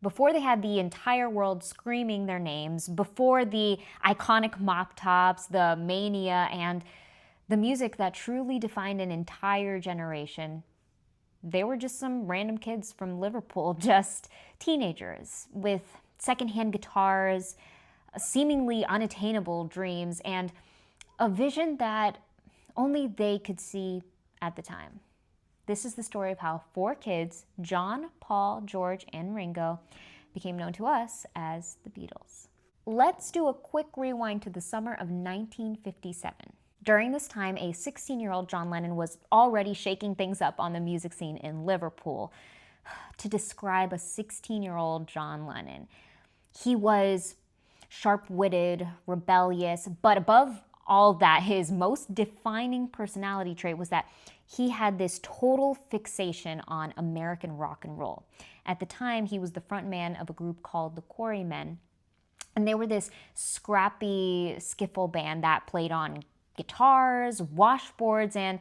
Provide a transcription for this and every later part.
before they had the entire world screaming their names, before the iconic mop tops, the mania, and the music that truly defined an entire generation, they were just some random kids from Liverpool, just teenagers with secondhand guitars, seemingly unattainable dreams, and a vision that only they could see at the time. This is the story of how four kids, John, Paul, George, and Ringo, became known to us as the Beatles. Let's do a quick rewind to the summer of 1957. During this time, a 16-year-old John Lennon was already shaking things up on the music scene in Liverpool. To describe a 16-year-old John Lennon, he was sharp-witted, rebellious, but above all that, his most defining personality trait was that he had this total fixation on American rock and roll. At the time, he was the frontman of a group called the Quarrymen, and they were this scrappy skiffle band that played on guitars, washboards, and,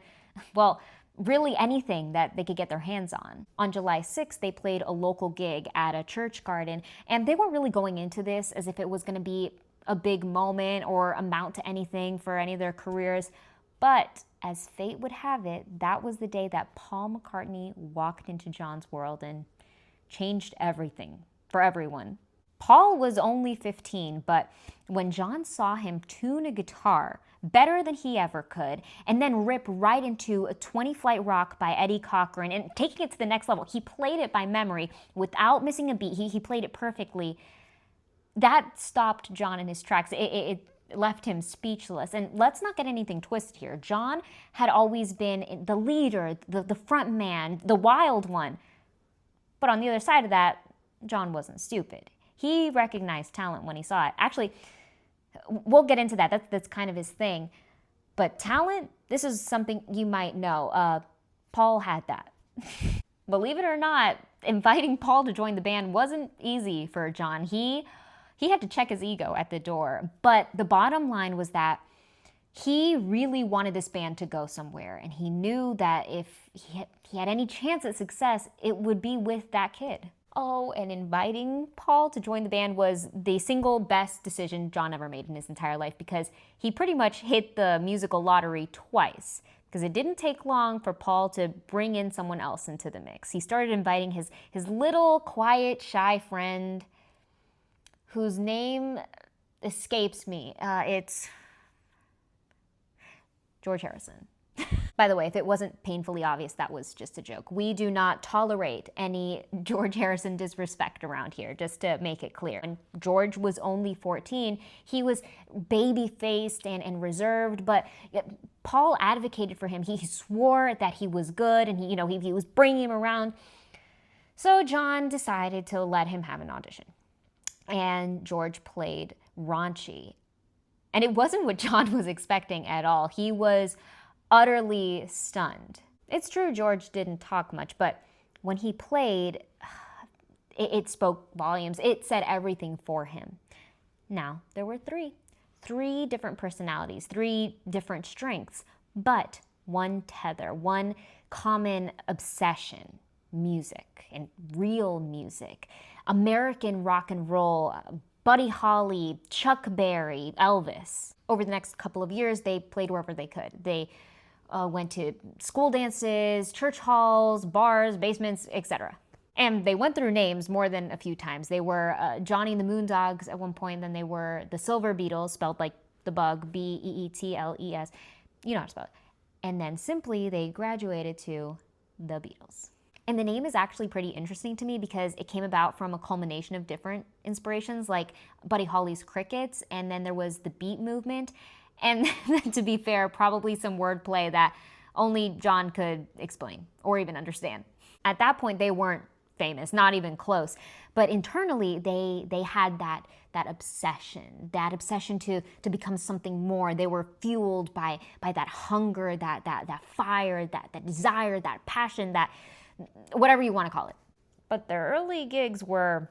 well, really anything that they could get their hands on. On July 6th, they played a local gig at a church garden, and they weren't really going into this as if it was going to be a big moment or amount to anything for any of their careers. But as fate would have it, that was the day that Paul McCartney walked into John's world and changed everything for everyone. Paul was only 15, but when John saw him tune a guitar better than he ever could, and then rip right into a 20 Flight Rock by Eddie Cochran and taking it to the next level, he played it by memory without missing a beat. He played it perfectly. That stopped John in his tracks. It left him speechless. And let's not get anything twisted here. John had always been the leader, the front man, the wild one. But on the other side of that, John wasn't stupid. He recognized talent when he saw it. Actually, we'll get into that. That's kind of his thing. But talent, this is something you might know. Paul had that. Believe it or not, inviting Paul to join the band wasn't easy for John. He had to check his ego at the door. But the bottom line was that he really wanted this band to go somewhere. And he knew that if he had any chance at success, it would be with that kid. Oh, and inviting Paul to join the band was the single best decision John ever made in his entire life, because he pretty much hit the musical lottery twice. Because it didn't take long for Paul to bring in someone else into the mix. He started inviting his little, quiet, shy friend, whose name escapes me. It's George Harrison. By the way, if it wasn't painfully obvious, that was just a joke. We do not tolerate any George Harrison disrespect around here, just to make it clear. When George was only 14, he was baby-faced and reserved, but Paul advocated for him. He swore that he was good, and he was bringing him around. So John decided to let him have an audition. And George played raunchy. And it wasn't what John was expecting at all. He was utterly stunned. It's true George didn't talk much, but when he played, it spoke volumes. It said everything for him. Now, there were three different personalities, three different strengths, but one tether, one common obsession: music, and real music. American rock and roll, Buddy Holly, Chuck Berry, Elvis. Over the next couple of years, they played wherever they could. They went to school dances, church halls, bars, basements, etc. And they went through names more than a few times. They were Johnny and the Moondogs at one point, then they were the Silver Beatles, spelled like the bug, Beetles. You know how to spell it. And then simply, they graduated to the Beatles. And the name is actually pretty interesting to me because it came about from a culmination of different inspirations, like Buddy Holly's Crickets, and then there was the Beat movement, and to be fair, probably some wordplay that only John could explain or even understand. At that point, they weren't famous, not even close, but internally, they had that obsession to become something more. They were fueled by that hunger, that fire, that desire, that passion, that whatever you want to call it. But their early gigs were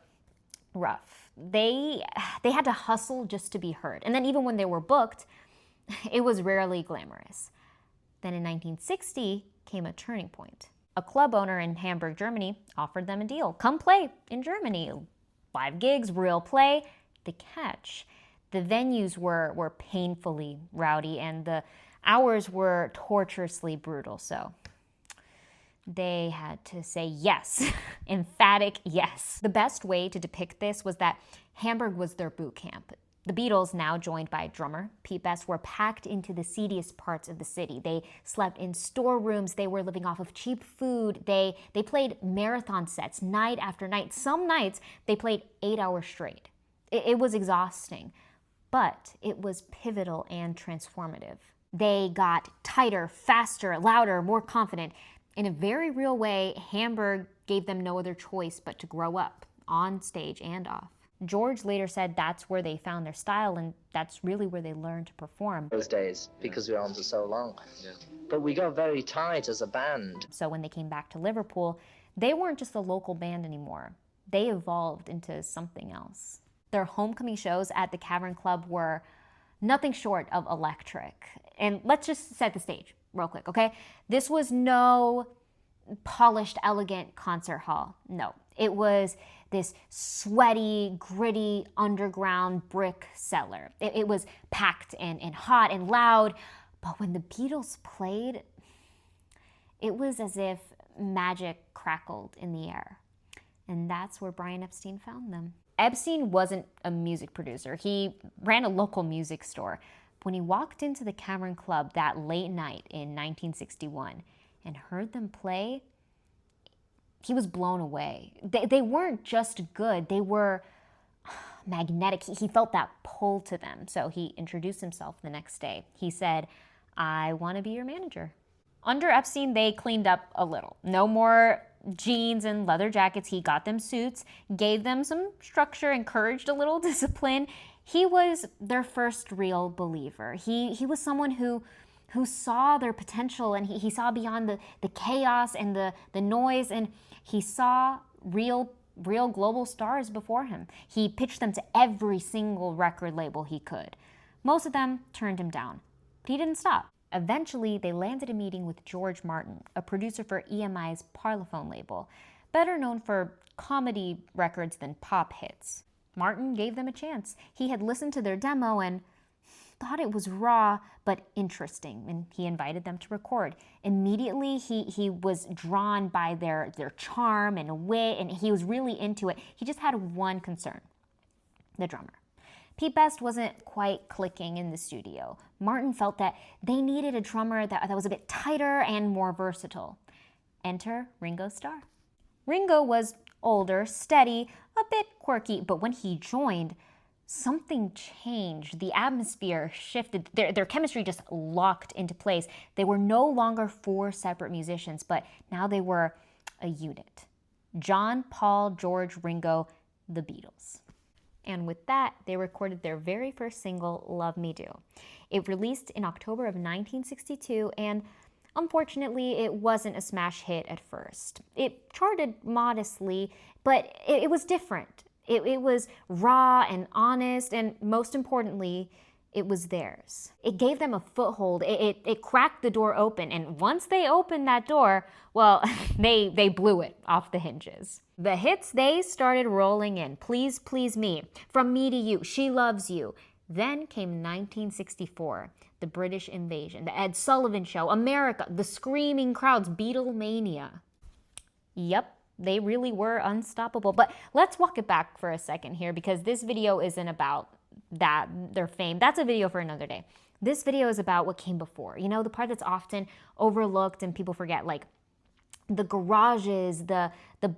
rough. They had to hustle just to be heard. And then even when they were booked, it was rarely glamorous. Then in 1960 came a turning point. A club owner in Hamburg, Germany offered them a deal. Come play in Germany. Live gigs, real play. The catch: the venues were painfully rowdy and the hours were torturously brutal, so they had to say yes. Emphatic yes. The best way to depict this was that Hamburg was their boot camp. The Beatles, now joined by drummer Pete Best, were packed into the seediest parts of the city. They slept in storerooms. They were living off of cheap food. They played marathon sets night after night. Some nights they played 8 hours straight. It was exhausting, but it was pivotal and transformative. They got tighter, faster, louder, more confident. In a very real way, Hamburg gave them no other choice but to grow up, on stage and off. George later said that's where they found their style, and that's really where they learned to perform. Those days, because we were on for so long. Yeah. But we got very tight as a band. So when they came back to Liverpool, they weren't just a local band anymore. They evolved into something else. Their homecoming shows at the Cavern Club were nothing short of electric. And let's just set the stage real quick, okay? This was no polished, elegant concert hall. No, it was this sweaty, gritty, underground brick cellar. It was packed and hot and loud, but when the Beatles played, it was as if magic crackled in the air. And that's where Brian Epstein found them. Epstein wasn't a music producer. He ran a local music store. When he walked into the Cavern Club that late night in 1961 and heard them play, he was blown away. They weren't just good, they were magnetic. He felt that pull to them. So he introduced himself the next day. He said, "I want to be your manager." Under Epstein, they cleaned up a little. No more jeans and leather jackets. He got them suits, gave them some structure, encouraged a little discipline. He was their first real believer. He was someone who saw their potential, and he saw beyond the chaos and the noise, and he saw real global stars before him. He pitched them to every single record label he could. Most of them turned him down, but he didn't stop. Eventually, they landed a meeting with George Martin, a producer for EMI's Parlophone label, better known for comedy records than pop hits. Martin gave them a chance. He had listened to their demo and thought it was raw but interesting, and he invited them to record. Immediately, he was drawn by their charm and wit, and he was really into it. He just had one concern: the drummer. Pete Best wasn't quite clicking in the studio. Martin felt that they needed a drummer that was a bit tighter and more versatile. Enter Ringo Starr. Ringo was older, steady, a bit quirky, but when he joined, something changed. The atmosphere shifted. Their chemistry just locked into place. They were no longer four separate musicians, but now they were a unit. John, Paul, George, Ringo, the Beatles. And with that, they recorded their very first single, Love Me Do. It released in October of 1962, and unfortunately, it wasn't a smash hit at first. It charted modestly, but it was different. It was raw and honest, and most importantly, it was theirs. It gave them a foothold. It cracked the door open, and once they opened that door, well, they blew it off the hinges. The hits, they started rolling in. Please, Please Me, From Me to You, She Loves You. Then came 1964, the British Invasion, the Ed Sullivan Show, America, the screaming crowds, Beatlemania. Yep, they really were unstoppable. But let's walk it back for a second here, because this video isn't about that, their fame. That's a video for another day. This video is about what came before. You know, the part that's often overlooked and people forget, like the garages, the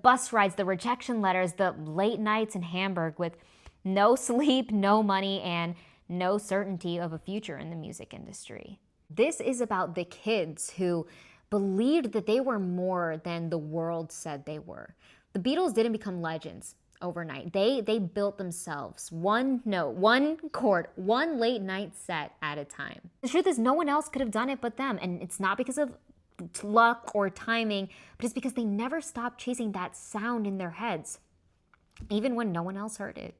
bus rides, the rejection letters, the late nights in Hamburg with no sleep, no money, and no certainty of a future in the music industry. This is about the kids who believed that they were more than the world said they were. The Beatles didn't become legends overnight. They built themselves, one note, one chord, one late night set at a time. The truth is, no one else could have done it but them, and it's not because of luck or timing, but it's because they never stopped chasing that sound in their heads, even when no one else heard it.